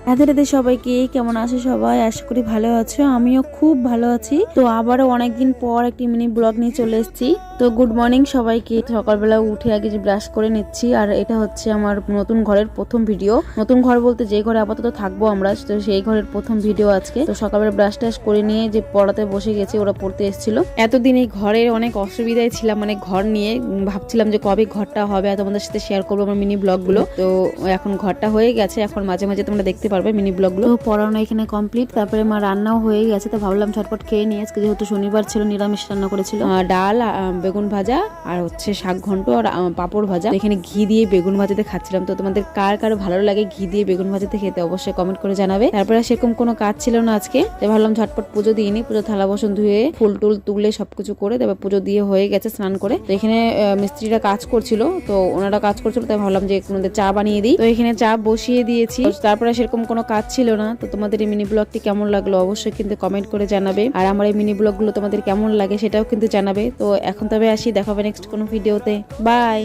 রাধে রাধে সবাইকে, কেমন আছো সবাই? আশা করি ভালো আছো, আমিও খুব ভালো আছি। তো আবারও অনেকদিন পর একটি মিনি ব্লগ নিয়ে চলে এসেছি। তো গুড মর্নিং সবাইকে। সকালবেলা উঠে আগে যে ব্রাশ করে নিচ্ছি, আর এটা হচ্ছে আমার নতুন ঘরের প্রথম ভিডিও। নতুন ঘর বলতে যে ঘরে আপাতত থাকবো আমরা, তো সেই ঘরের প্রথম ভিডিও আজকে। তো সকালবেলা ব্রাশ টাশ করে নিয়ে যে পড়াতে বসে গেছি, ওরা পড়তে এসেছিল। এতদিন এই ঘরের অনেক অসুবিধায় ছিলাম, মানে ঘর নিয়ে ভাবছিলাম যে কবে ঘরটা হবে, আর তোমাদের সাথে শেয়ার করবো আমার মিনি ব্লগ গুলো। তো এখন ঘরটা হয়ে গেছে, এখন মাঝে মাঝে তোমরা দেখতে পারবে মিনি ব্লগগুলো। তো পড়ানো এখানে কমপ্লিট, তারপরে মা রান্নাও হয়ে গেছে। তো ভাবলাম ঝটপট খেয়ে নিয়ে, আজকে যেহেতু শনিবার ছিল নিরামিষ রান্না করেছিল, ডাল, বেগুন ভাজা, আর হচ্ছে শাক ঘন্ট, আর পাঁপড় ভাজা। এখানে ঘি দিয়ে বেগুন ভাজাতে খাচ্ছিলাম। তো তোমাদের কার কার ভালো লাগে ঘি দিয়ে বেগুন ভাজাতে খেতে অবশ্যই কমেন্ট করে জানাবে। তারপরে সেরকম কোনো কাজ ছিল না আজকে, তাই ভাবলাম ঝটপট পুজো দিয়ে নি। পুজো থালা বাসন ধুয়ে ফুল টুল তুলে সবকিছু করে তারপর পুজো দিয়ে হয়ে গেছে স্নান করে। তো এখানে মিস্ত্রিরা কাজ করছিল, তো ওনারা কাজ করছিল, তাই ভাবলাম যে একটু চা বানিয়ে দিই। তো এখানে চা বসিয়ে দিয়েছি। তারপরে সেরকম কোনো কাজ ছিল না। তো তোমাদের এই মিনি ব্লগটি কেমন লাগলো অবশ্যই কিন্তু কমেন্ট করে জানাবে, আর আমার এই মিনি ব্লগগুলো তোমাদের কেমন লাগে সেটাও কিন্তু জানাবে। তো এখন তবে আসি, দেখাবে নেক্সট কোনো ভিডিওতে। বাই।